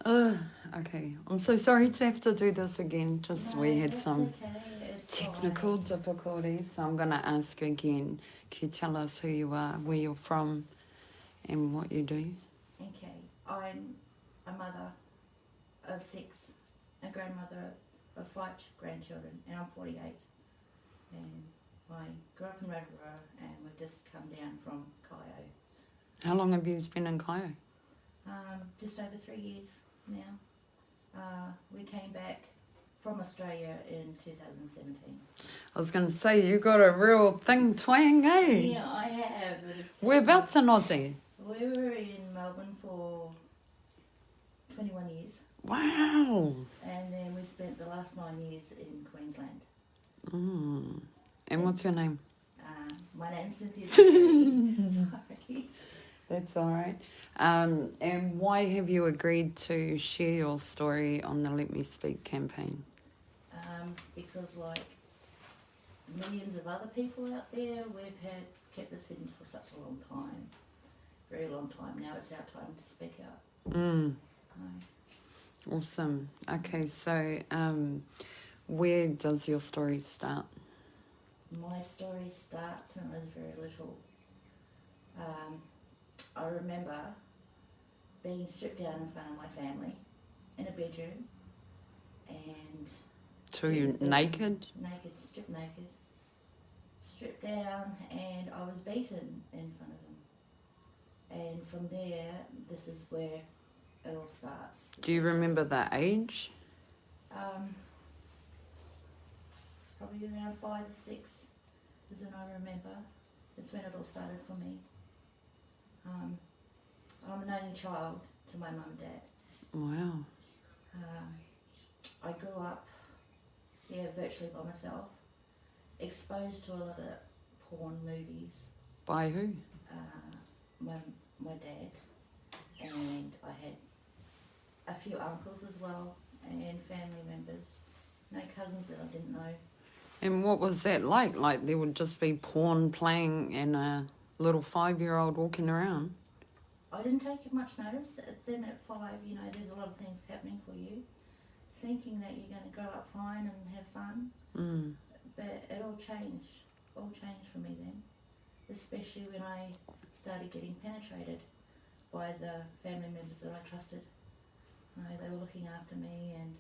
Okay. I'm so sorry to have to do this again. Just No, we had that's some okay. It's technical fine. difficulties. So I'm going to ask you again. Can you tell us who you are, where you're from, and what you do? Okay. I'm a mother of 6, a grandmother of 5 grandchildren, and I'm 48. And I grew up in Rotorua, and we've just come down from Kyo. How long have you been in Kyo? Just over 3 years now. We came back from Australia in 2017. I was going to say, you got a real thing twang, eh? Yeah, I have. But it's Whereabouts in Aussie? We were in Melbourne for 21 years. Wow. And then we spent the last 9 years in Queensland. And what's your name? My name's Cynthia. Sorry. That's all right. And why have you agreed to share your story on the Let Me Speak campaign? Because like millions of other people out there, we've kept this hidden for such a long time. Very long time. Now it's our time to speak out. Awesome. Okay, so where does your story start? My story starts when I was very little. I remember being stripped down in front of my family in a bedroom, and So you're naked? Naked, stripped down, and I was beaten in front of them. And from there, this is where it all starts. Do you remember the age? Probably around 5 or 6 is when I remember. It's when it all started for me. I'm an only child to my mum and dad. Wow. I grew up, virtually by myself, exposed to a lot of porn movies. By who? My dad, and I had a few uncles as well, and family members, cousins that I didn't know. And what was that like? Like there would just be porn playing and a little 5-year-old walking around? I didn't take much notice. Then at 5, there's a lot of things happening for you, thinking that you're going to grow up fine and have fun. But it all changed for me then, especially when I started getting penetrated by the family members that I trusted. They were looking after me, and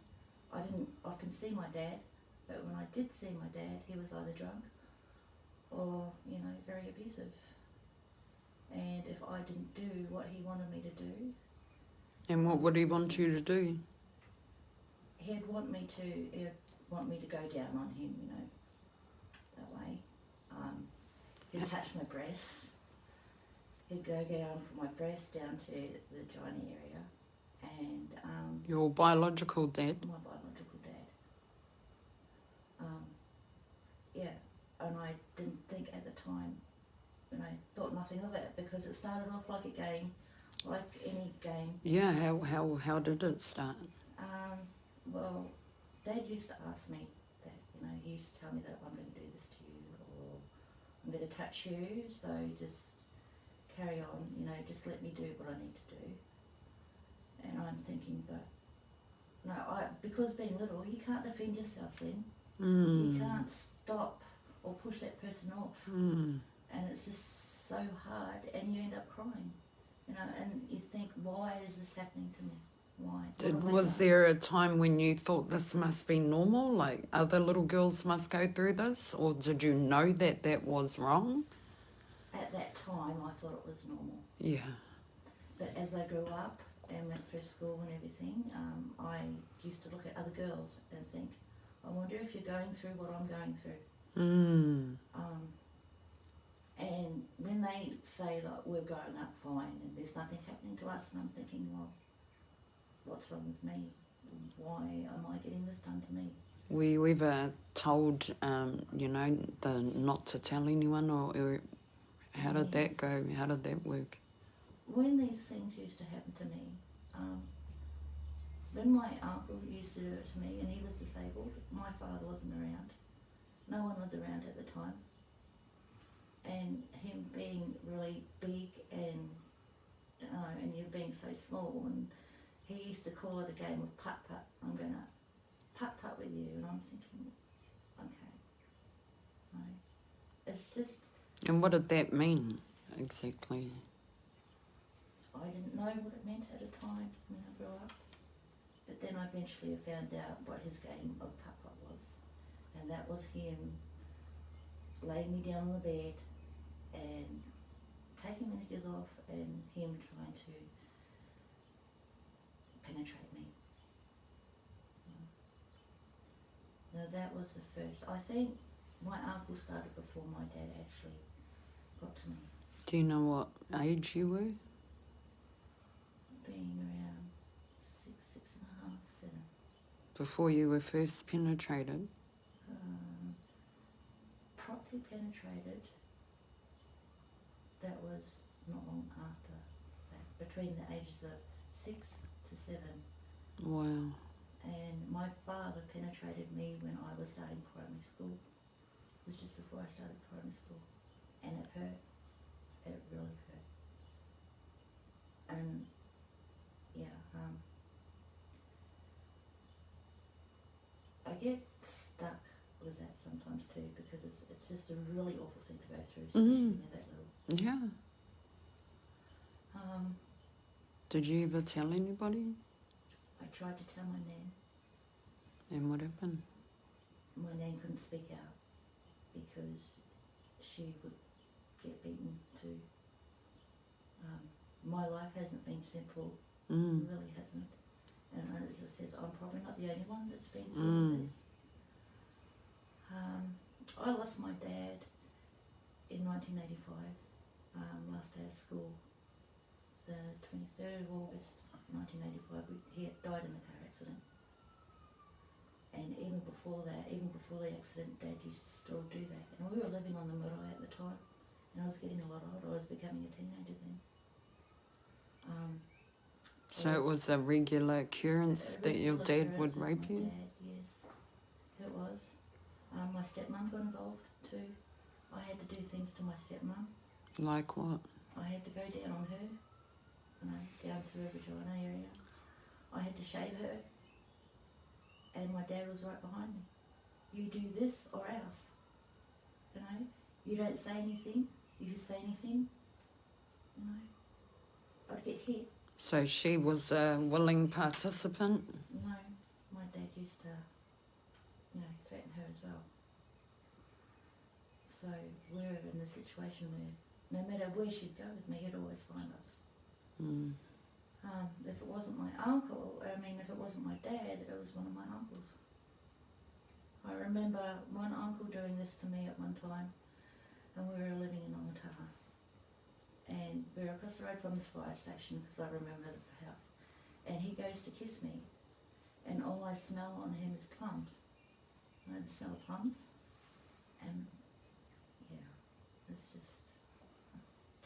I didn't often see my dad, but when I did see my dad, he was either drunk or, very abusive. And if I didn't do what he wanted me to do... And what would he want you to do? He'd want me to go down on him, that way. He'd touch my breasts. He'd go down from my breast down to the vagina area. And your biological dad? My biological dad. And I didn't think at the time, and I thought nothing of it, because it started off like a game, like any game. Yeah, how did it start? Well, Dad used to ask me that, he used to tell me that I'm going to do this to you, or I'm going to touch you, so just carry on, just let me do what I need to do. And I'm thinking, but no, because being little, you can't defend yourself then. You can't stop or push that person off. And it's just so hard, and you end up crying, and you think, why is this happening to me? Why? Was there a time when you thought this must be normal, like other little girls must go through this, or did you know that was wrong? At that time, I thought it was normal. Yeah. But as I grew up and went through school and everything, I used to look at other girls and think, I wonder if you're going through what I'm going through. And when they say that we're growing up fine and there's nothing happening to us, and I'm thinking, well, what's wrong with me? Why am I getting this done to me? Were you ever told, not to tell anyone, or how did that go? How did that work? When these things used to happen to me, when my uncle used to do it to me, and he was disabled, my father wasn't around. No one was around at the time. And him being really big and you being so small, and he used to call it a game of putt-putt. I'm going to putt-putt with you. And I'm thinking, okay. Right. It's just... And what did that mean, exactly? I didn't know what it meant at the time when I grew up. But then I eventually found out what his game of putt-putt was. And that was him laying me down on the bed and taking my knickers off and him trying to penetrate me. Now that was the first. I think my uncle started before my dad actually got to me. Do you know what age you were? Being around 6.5, 7. Before you were first penetrated? Properly penetrated, that was not long after that, between the ages of 6 to 7. Wow. And my father penetrated me when I was starting primary school. It was just before I started primary school. And it hurt. It really hurt. And yeah, I get stuck with that sometimes too, because it's just a really awful thing to go through, especially when you're that little. Yeah. Did you ever tell anybody? I tried to tell my nan. And what happened? My nan couldn't speak out because she would get beaten too. My life hasn't been simple, it really hasn't. And as I said, I'm probably not the only one that's been through all this. I lost my dad in 1985, last day of school, the 23rd of August 1985. He had died in a car accident. And even before that, even before the accident, Dad used to still do that. And we were living on the marae at the time, and I was getting a lot older. I was becoming a teenager then. So it was a regular occurrence that your dad would rape you? Dad, yes, it was. My stepmom got involved too. I had to do things to my stepmom. Like what? I had to go down on her, down to her vagina area. I had to shave her, and my dad was right behind me. You do this or else. You don't say anything. You say anything, I'd get hit. So she was a willing participant? No, my dad used to, threaten her as well. So we're in a situation where no matter where she'd go with me, he'd always find us. If it wasn't my uncle, if it wasn't my dad, it was one of my uncles. I remember one uncle doing this to me at one time, and we were living in Ongataha. And we were across the road from this fire station, because I remember the house. And he goes to kiss me, and all I smell on him is plums. The smell of plums. And yeah, it's just,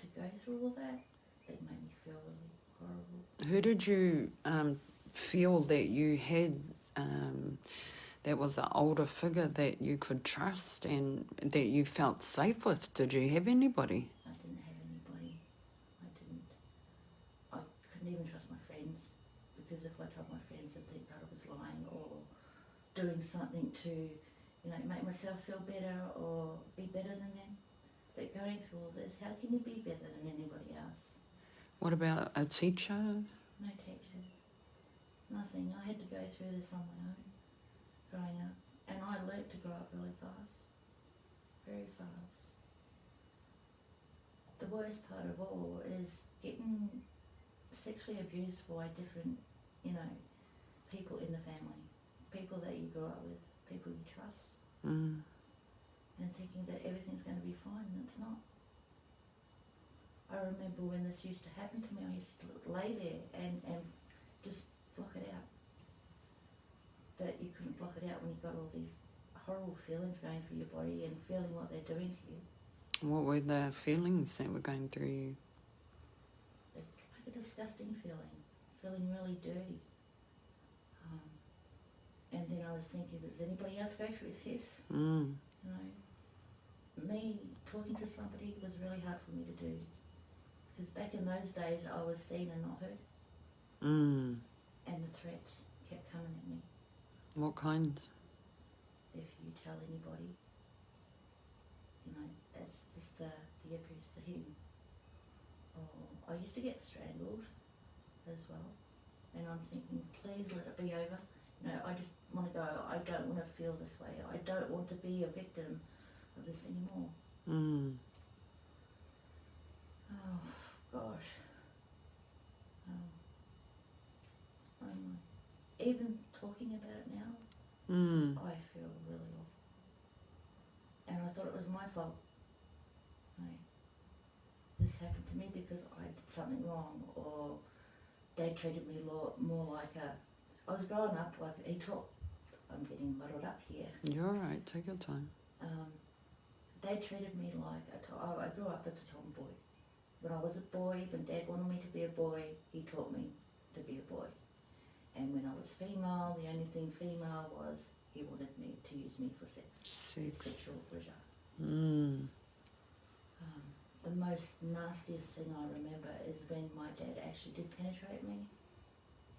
to go through all that, it made me feel really horrible. Who did you feel that you had that was an older figure that you could trust and that you felt safe with? Did you have anybody? I didn't have anybody. I couldn't even trust my friends, because if I told my friends, they'd think that I was lying or doing something to, make myself feel better or be better than them. But going through all this, how can you be better than anybody else? What about a teacher? No teacher. Nothing. I had to go through this on my own, growing up. And I learnt to grow up really fast. Very fast. The worst part of all is getting sexually abused by different, people in the family. People that you grew up with, people you trust. And thinking that everything's going to be fine, and it's not. I remember when this used to happen to me, I used to lay there and just block it out. But you couldn't block it out when you've got all these horrible feelings going through your body and feeling what they're doing to you. What were the feelings that were going through you? It's like a disgusting feeling really dirty. And then I was thinking, does anybody else go through this? Me talking to somebody was really hard for me to do. Because back in those days, I was seen and not heard. What kind? If you tell anybody, you know, it's just the abuse, the hitting. Oh, I used to get strangled as well, and I'm thinking, please let it be over. You know, I just want to go. I don't want to feel this way. I don't want to be a victim of this anymore. Oh gosh. Even talking about it now, I feel really awful. And I thought it was my fault. Like, this happened to me because I did something wrong, or Dad treated me more like I was growing up like he taught. I'm getting muddled up here. You're alright, take your time. Dad treated me like I grew up as a tomboy. When I was a boy, when Dad wanted me to be a boy, he taught me to be a boy. And when I was female, the only thing female was he wanted me to use me for sexual pleasure. The most nastiest thing I remember is when my dad actually did penetrate me.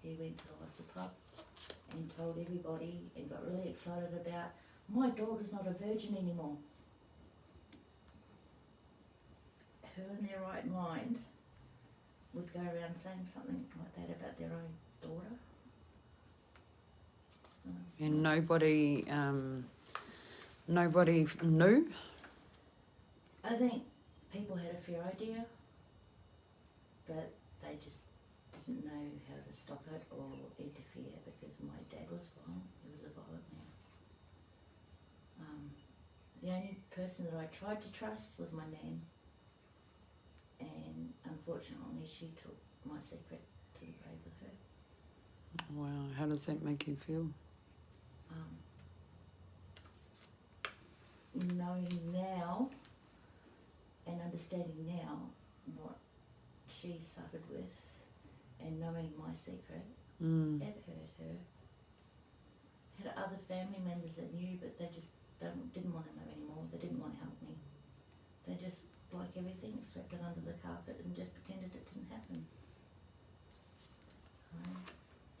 He went to the local pub and told everybody and got really excited about, my daughter's not a virgin anymore. Who in their right mind would go around saying something like that about their own daughter? And nobody knew? I think people had a fair idea, but they just didn't know how to stop it or interfere because my dad was violent. He was a violent man. The only person that I tried to trust was my nan, and unfortunately she took my secret to the grave with her. Wow, how does that make you feel? Knowing now and understanding now what she suffered with and knowing my secret, it hurt her. Had other family members that knew, but they just didn't want to know anymore. They didn't want to help me. They just, like everything, swept it under the carpet and just pretended it didn't happen.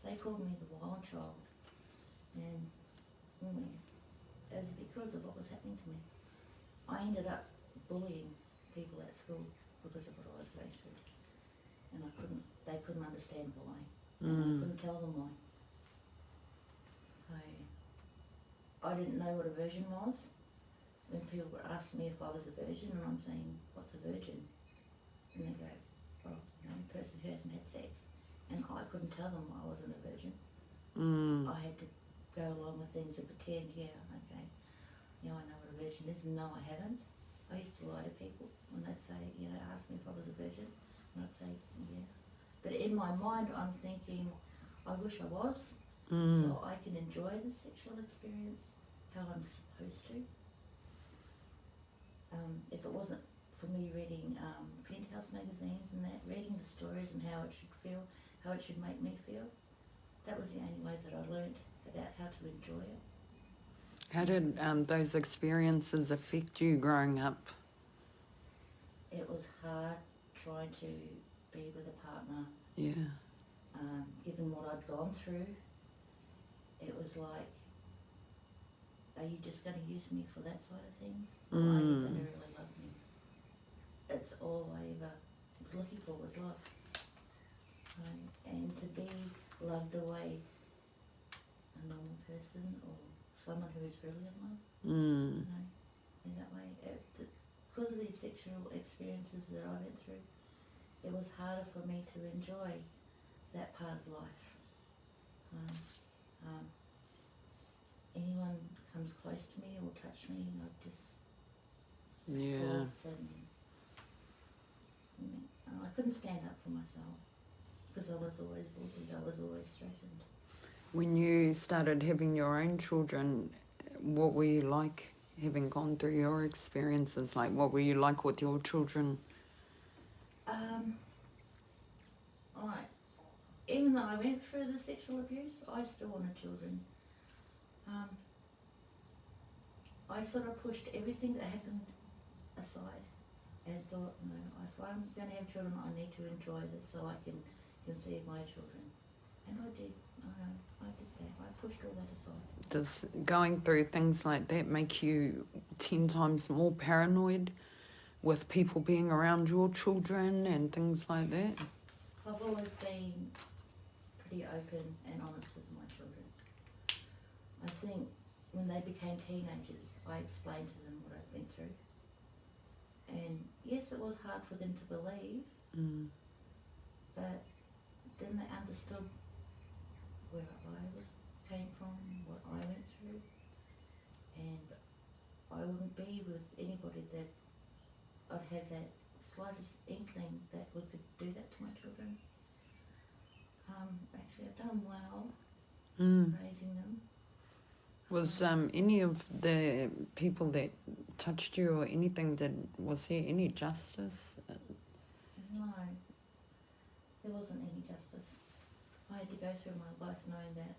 They called me the wild child, and it was because of what was happening to me. I ended up bullying people at school because of what I was going through, and they couldn't understand why, and I couldn't tell them why. I didn't know what a virgin was. When people were asking me if I was a virgin, and I'm saying, what's a virgin? And they go, well, a person who hasn't had sex. And I couldn't tell them I wasn't a virgin. I had to go along with things and pretend, yeah, okay, I know what a virgin is. No, I haven't. I used to lie to people when they'd say, ask me if I was a virgin, and I'd say, yeah. But in my mind, I'm thinking, I wish I was, so I can enjoy the sexual experience how I'm supposed to. If it wasn't for me reading Penthouse magazines and that, reading the stories and how it should feel, how it should make me feel, that was the only way that I learned about how to enjoy it. How did those experiences affect you growing up? It was hard trying to be with a partner. Yeah. Given what I'd gone through, it was like, are you just going to use me for that side of things? Or are you going to really love me? It's all I ever was looking for was love. And to be loved the way a normal person or someone who is really in love, in that way. Because of these sexual experiences that I went through, it was harder for me to enjoy that part of life. Anyone comes close to me or touch me, I just and I couldn't stand up for myself because I was always bullied, I was always threatened. When you started having your own children, what were you like having gone through your experiences? Like, what were you like with your children? Even though I went through the sexual abuse, I still wanted children. I sort of pushed everything that happened aside and thought, no, if I'm going to have children, I need to enjoy this so I can conceive my children. And I did. I did that. I pushed all that aside. Does going through things like that make you 10 times more paranoid with people being around your children and things like that? I've always been pretty open and honest with my children. I think when they became teenagers, I explained to them what I'd been through. And yes, it was hard for them to believe, but then they understood where came from, what I went through, and I wouldn't be with anybody that I'd have that slightest inkling that we could do that to my children. Actually, I've done well raising them. Was any of the people that touched you or anything, was there any justice? No, there wasn't any justice. I had to go through my life knowing that,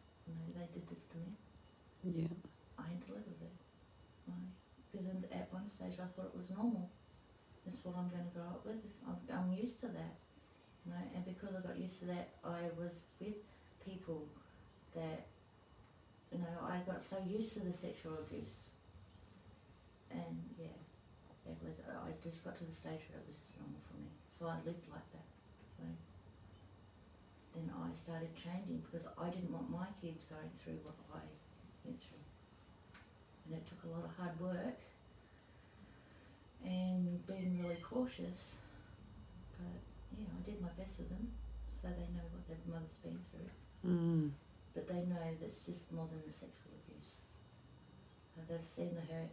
they did this to me. Yeah. I had to live with it. Because at one stage I thought it was normal. That's what I'm going to grow up with. I'm used to that. And because I got used to that, I was with people that, I got so used to the sexual abuse. And yeah, I just got to the stage where it was just normal for me. So I lived like that. Then I started changing because I didn't want my kids going through what I went through. And it took a lot of hard work and being really cautious. But yeah, I did my best with them so they know what their mother's been through. But they know that's just more than the sexual abuse. They've seen the hurt,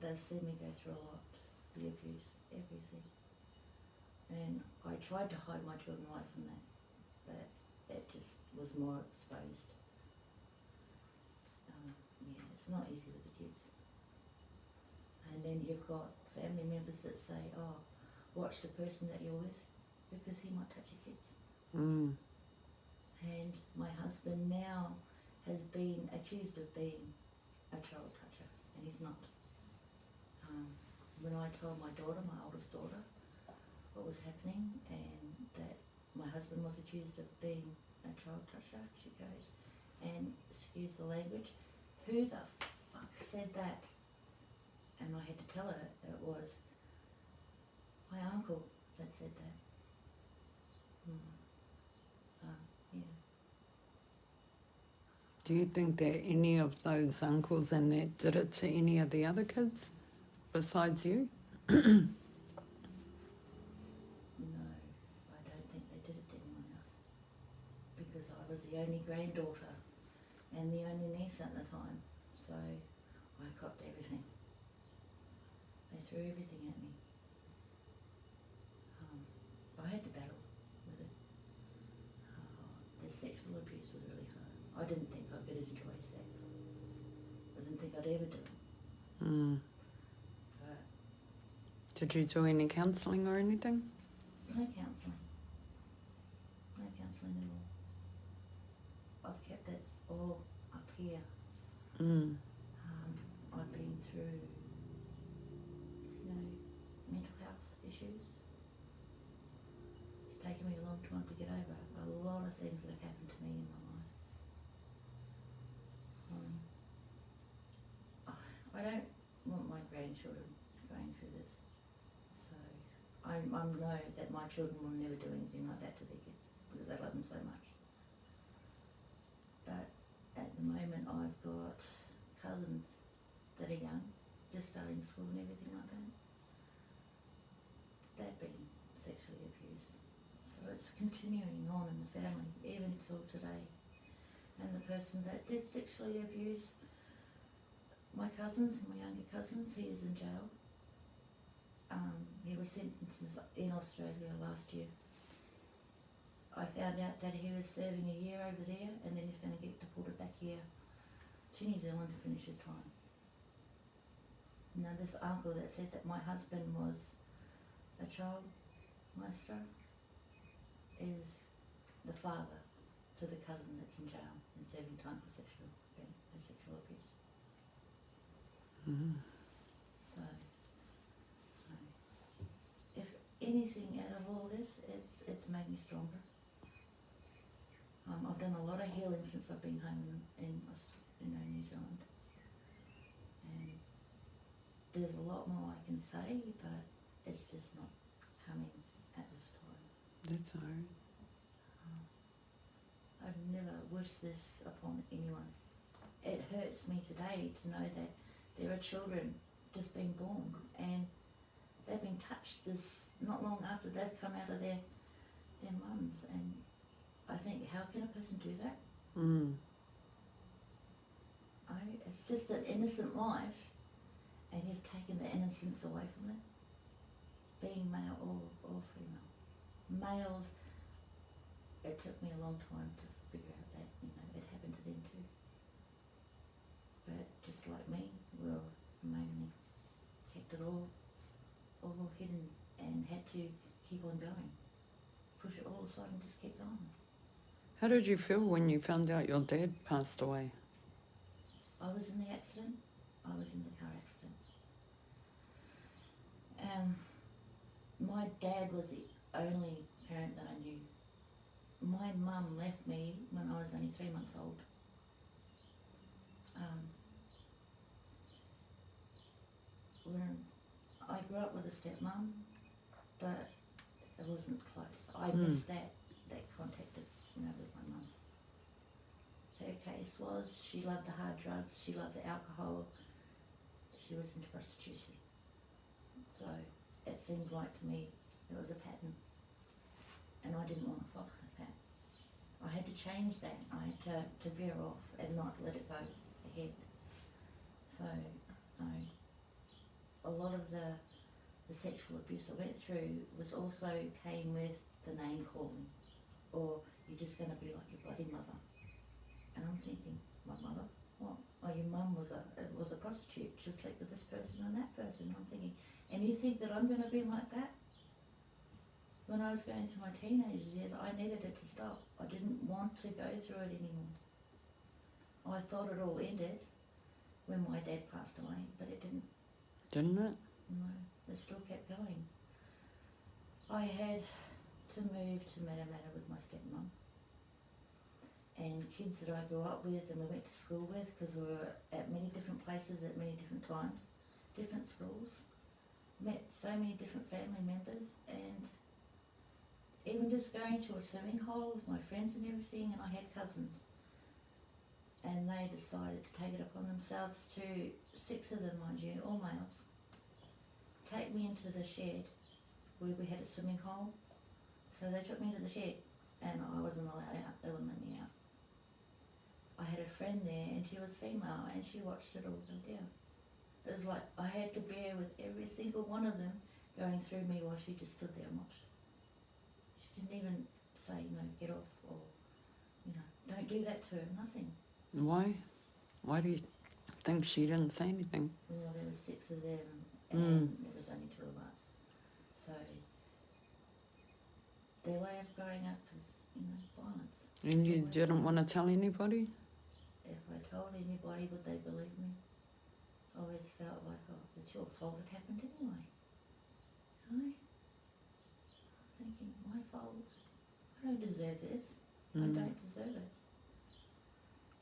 they've seen me go through a lot, the abuse, everything. And I tried to hide my children away from that, but it just was more exposed. Yeah, it's not easy with the kids. And then you've got family members that say, oh, watch the person that you're with because he might touch your kids. And my husband now has been accused of being a child toucher, and he's not. When I told my daughter, my oldest daughter, what was happening and that my husband was accused of being a child toucher, she goes, and excuse the language, who the fuck said that? And I had to tell her it was my uncle that said that. Yeah. Do you think that any of those uncles and that did it to any of the other kids besides you? No, I don't think they did it to anyone else. Because I was the only granddaughter and the only niece at the time. So I copped everything. They threw everything at me. I had to battle with it. The sexual abuse was really hard. I didn't think I could enjoy sex. I didn't think I'd ever do it. But did you do any counselling or anything? no counselling. No counselling at all. I've kept it all up here. I've been through, mental health issues. It's taken me a long time to get over a lot of things that have happened to me in my life. I don't want my grandchildren going through this. So I know that my children will never do anything like that to their kids because I love them so much. But at the moment I've got cousins that are young, just starting school and everything like that. They've been sexually abused. So it's continuing on in the family, even till today. And the person that did sexually abuse my cousins, my younger cousins, he is in jail. He was sentenced in Australia last year. I found out that he was serving a year over there and then he's going to get deported back here to New Zealand to finish his time. Now this uncle that said that my husband was a child molester is the father to the cousin that's in jail and serving time for sexual abuse. So, if anything out of all this, it's made me stronger. I've done a lot of healing since I've been home in New Zealand. And there's a lot more I can say, but it's just not coming at this time. That's all right. I've never wished this upon anyone. It hurts me today to know that there are children just being born and they've been touched just not long after they've come out of their mums, and I think, how can a person do that? It's just an innocent life, and you've taken the innocence away from it, being male or female. Males, it took me a long time to figure out that, it happened to them too. But just like me, we were mainly kept it all hidden and had to keep on going. Push it all aside and just keep going. How did you feel when you found out your dad passed away? I was in the accident. I was in the car accident. My dad was the only parent that I knew. My mum left me when I was only 3 months old. When I grew up with a stepmom, but it wasn't close. I missed that contact with my mum. Her case was she loved the hard drugs, she loved the alcohol, she was into prostitution. So it seemed like to me it was a pattern, and I didn't want to follow that. I had to change that. I had to veer off and not let it go ahead. So a lot of the sexual abuse I went through was also came with the name calling, or you're just going to be like your bloody mother. And I'm thinking, my mother? What? Oh, your mum was a prostitute, just like with this person and that person. I'm thinking, and you think that I'm going to be like that? When I was going through my teenage years, I needed it to stop. I didn't want to go through it anymore. I thought it all ended when my dad passed away, but it didn't. Didn't it? No, it still kept going. I had to move to Matamata with my stepmom, and kids that I grew up with and we went to school with, because we were at many different places at many different times, different schools, met so many different family members, and even just going to a swimming hole with my friends and everything, and I had cousins, and they decided to take it upon themselves to, 6 of them, mind you, all males, take me into the shed where we had a swimming hole. So they took me into the shed, and I wasn't allowed out. They wouldn't let me out. I had a friend there, and she was female, and she watched it all go down. It was like I had to bear with every single one of them going through me while she just stood there and watched. She didn't even say, get off, or, don't do that to her, nothing. Why? Why do you think she didn't say anything? Well, there were 6 of them, and there was only 2 of us. So their way of growing up was, violence. And you didn't want to tell anybody? If I told anybody, would they believe me? I always felt like, it's your fault, it happened anyway. Thinking, my fault. I don't deserve this. I don't deserve it.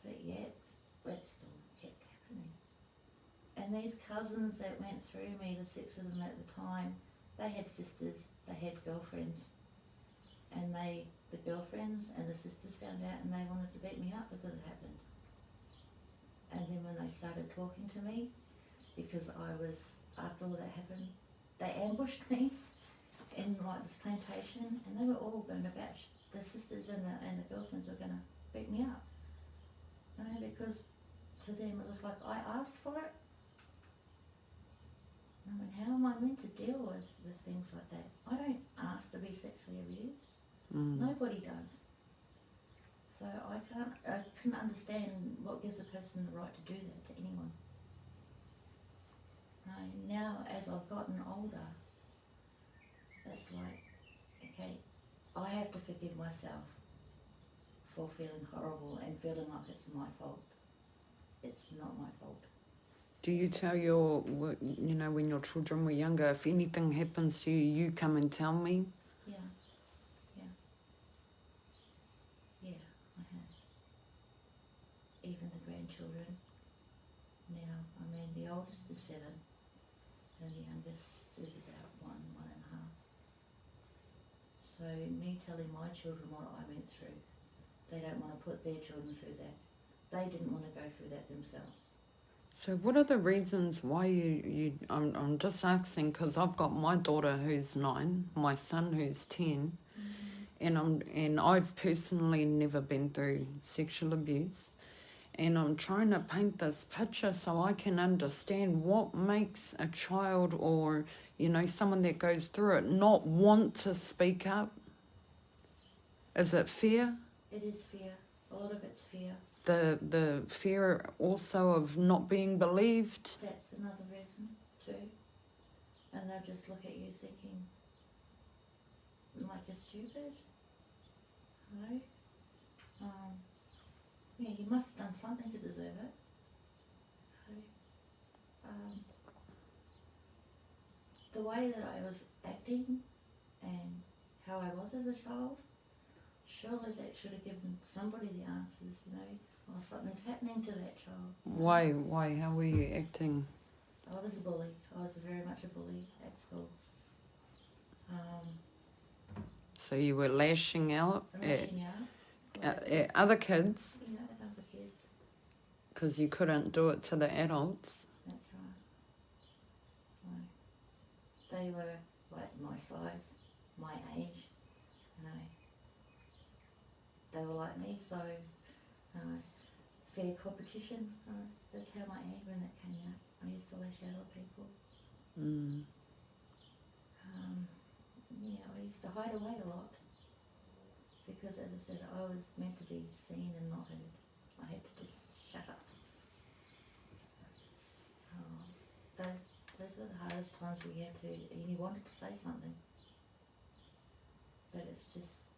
But yet, it still kept happening. And these cousins that went through me, the 6 of them at the time, they had sisters, they had girlfriends. And the girlfriends and the sisters found out, and they wanted to beat me up because it happened. And then when they started talking to me, because after all that happened, they ambushed me in like this plantation, and they were all going to bash. The sisters and the girlfriends were going to beat me up. Because to them it was like, I asked for it. How am I meant to deal with things like that? I don't ask to be sexually abused. Nobody does. So I couldn't understand what gives a person the right to do that to anyone. Now, as I've gotten older, it's like, okay, I have to forgive myself for feeling horrible and feeling like it's my fault. It's not my fault. Do you tell when your children were younger, if anything happens to you, you come and tell me? Yeah, I have even the grandchildren now. I mean, the oldest is 7 and the youngest is about 1.5. So me telling my children what I went through, they don't want to put their children through that. They didn't want to go through that themselves. So what are the reasons why I'm just asking because I've got my daughter who's 9, my son who's 10, and I've personally never been through sexual abuse, and I'm trying to paint this picture so I can understand what makes a child or, someone that goes through it not want to speak up. Is it fear? It is fear. A lot of it's fear. The fear also of not being believed. That's another reason too. And they'll just look at you thinking, like you're stupid. No? Yeah, you must have done something to deserve it. The way that I was acting and how I was as a child, surely that should have given somebody the answers, or something's happening to that child. Why? How were you acting? I was a bully. I was very much a bully at school. So you were lashing out Lashing out. at other kids Yeah, at other kids. because you couldn't do it to the adults. That's right. No. They were like my size, my age, They were like me, so fair competition. That's how my anger and that came out. I used to lash out at people. I used to hide away a lot because, as I said, I was meant to be seen and not heard. I had to just shut up. Those were the hardest times we had to, and you wanted to say something, but it's just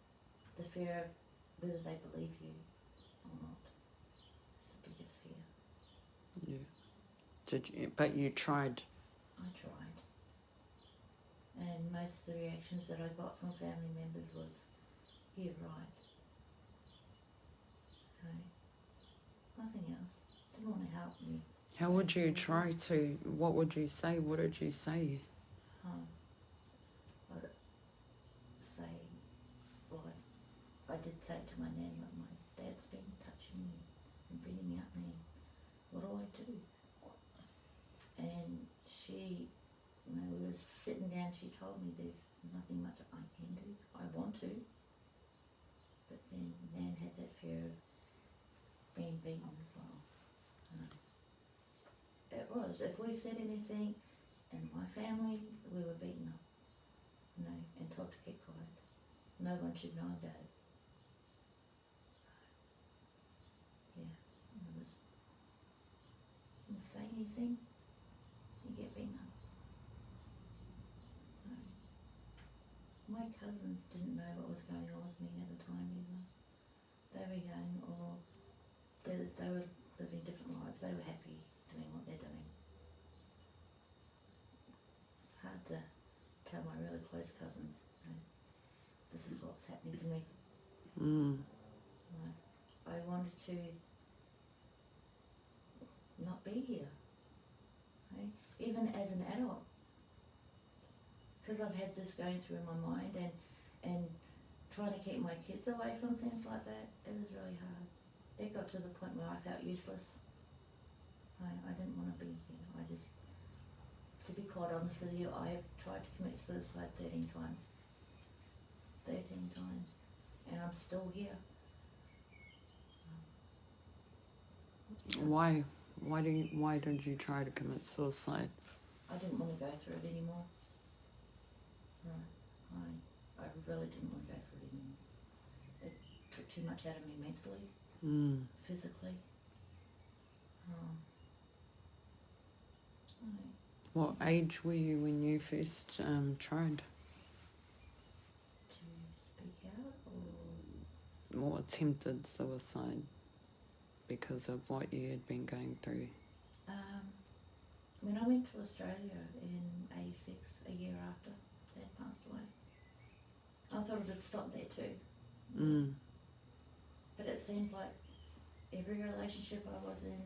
the fear of whether they believe you or not. It's the biggest fear. Yeah. But you tried. I tried. And most of the reactions that I got from family members was, you're right. Okay. Nothing else. Didn't want to help me. How would you try to, what would you say? What did you say? I'd say, I did say to my nan, like, my dad's been touching me and bringing me up, Nan. What do I do? And she, we were sitting down, she told me there's nothing much I can do. I want to. But then Nan had that fear of being beaten as well. It was. If we said anything in my family, we were beaten up. And told to keep quiet. No one should know about it. Yeah. You say anything, you get beaten up. My cousins didn't know what was going on with me at the time either. They were young, or they were living different lives. They were happy doing what they're doing. It's hard to tell my really close cousins, this is what's happening to me. I wanted to not be here, even as an adult, because I've had this going through my mind and trying to keep my kids away from things like that. It was really hard. It got to the point where I felt useless. I didn't want to be here. To be quite honest with you, I've tried to commit suicide 13 times. 13 times. And I'm still here. Why? Why did you try to commit suicide? I didn't want to go through it anymore. I really didn't want to go through it anymore. It took too much out of me mentally, physically. What age were you when you first tried? To speak out or attempted suicide because of what you had been going through? When I went to Australia in 86, a year after Dad passed away, I thought it would stop there too. But it seemed like every relationship I was in,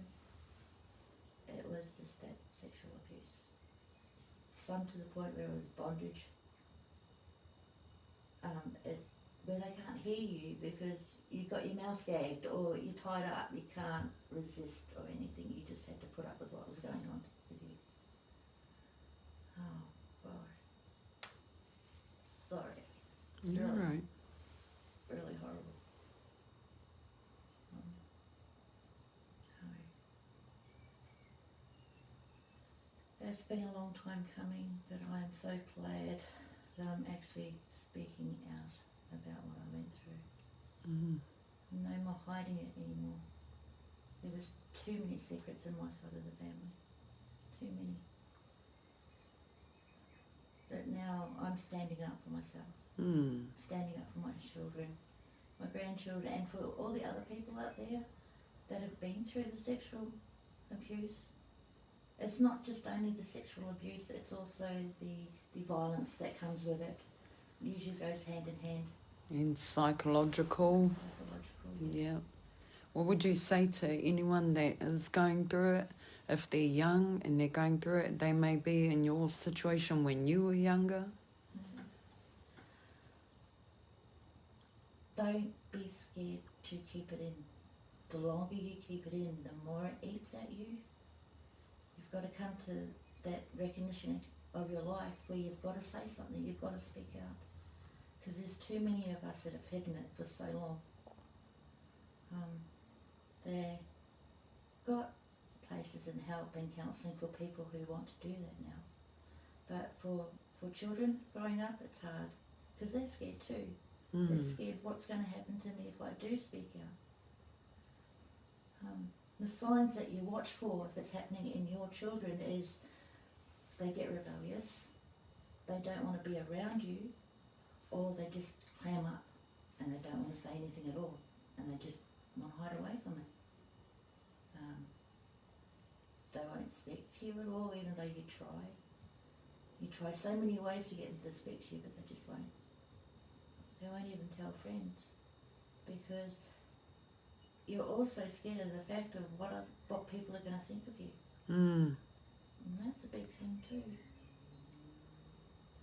it was just that sexual abuse. Some to the point where it was bondage. It's where they can't hear you because you've got your mouth gagged or you're tied up, you can't resist or anything, you just had to put up with what was going on with you. Oh, God. Sorry. You're Really, right. really horrible. Sorry. It's been a long time coming, but I am so glad that I'm actually speaking out about what I went through. No more hiding it anymore. There was too many secrets in my side of the family. Too many. But now I'm standing up for myself. Standing up for my children, my grandchildren, and for all the other people out there that have been through the sexual abuse. It's not just only the sexual abuse, it's also the violence that comes with it. Usually goes hand in hand. And psychological. Yeah. What would you say to anyone that is going through it? If they're young and they're going through it, they may be in your situation when you were younger. Don't be scared to keep it in. The longer you keep it in, the more it eats at you. You've got to come to that recognition of your life where you've got to say something, you've got to speak out. Because there's too many of us that have hidden it for so long. They've got places and help and counselling for people who want to do that now. But for children growing up, it's hard because they're scared too. They're scared what's going to happen to me if I do speak out. The signs that you watch for if it's happening in your children is they get rebellious, they don't want to be around you, or they just clam up and they don't want to say anything at all and they just want to hide away from it. They won't speak to you at all even though you try. You try so many ways to get them to speak to you, but they just won't. They won't even tell friends because you're also scared of the fact of what people are going to think of you. And that's a big thing too.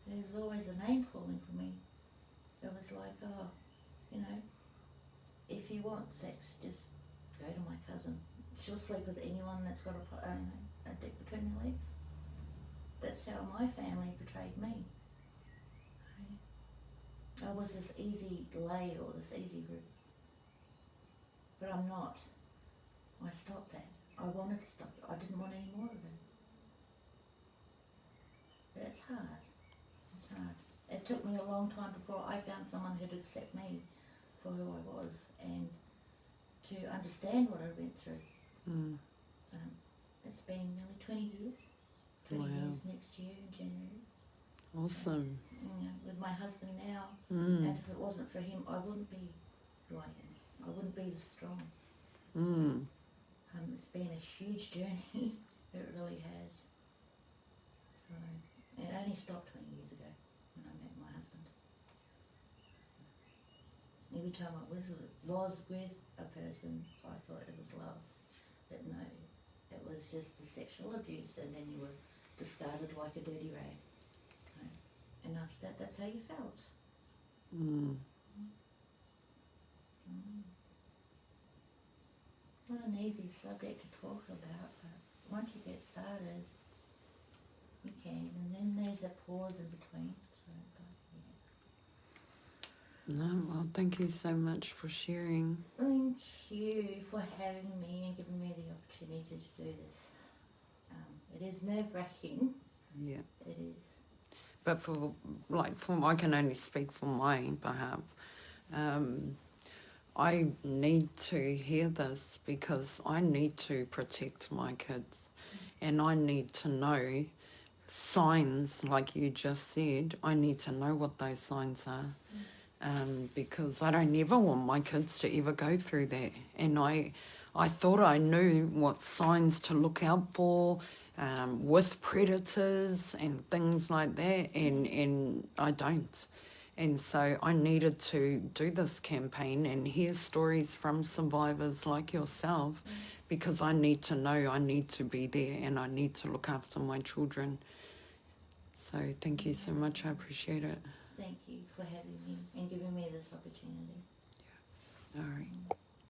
There's always a name calling for me. It was like, oh, you know, if you want sex, just go to my cousin. She'll sleep with anyone that's got a dick between their legs. That's how my family portrayed me. I was this easy lay or this easy group. But I'm not. I stopped that. I wanted to stop it. I didn't want any more of it. But it's hard. It's hard. It took me a long time before I found someone who'd accept me for who I was and to understand what I went through. It's been nearly 20 years. 20 years next year in January. Awesome. With my husband now, and if it wasn't for him, I wouldn't be who I am. I wouldn't be as strong. It's been a huge journey. It really has. So, it only stopped 20 years ago when I met my husband. Every time I was with a person, I thought it was love. But no, it was just the sexual abuse, and then you were discarded like a dirty rag. And after that, that's how you felt. Not an easy subject to talk about, but once you get started, you can. And then there's a pause in between. So, but, yeah. No, well, thank you so much for sharing. Thank you for having me and giving me the opportunity to do this. It is nerve-wracking. Yeah. It is. But I can only speak for my behalf. I need to hear this because I need to protect my kids, and I need to know signs, like you just said. I need to know what those signs are, because I don't ever want my kids to ever go through that. And I thought I knew what signs to look out for. With predators and things like that, and I don't. And so I needed to do this campaign and hear stories from survivors like yourself, because I need to know, I need to be there, and I need to look after my children. So thank you so much. I appreciate it. Thank you for having me and giving me this opportunity. All right.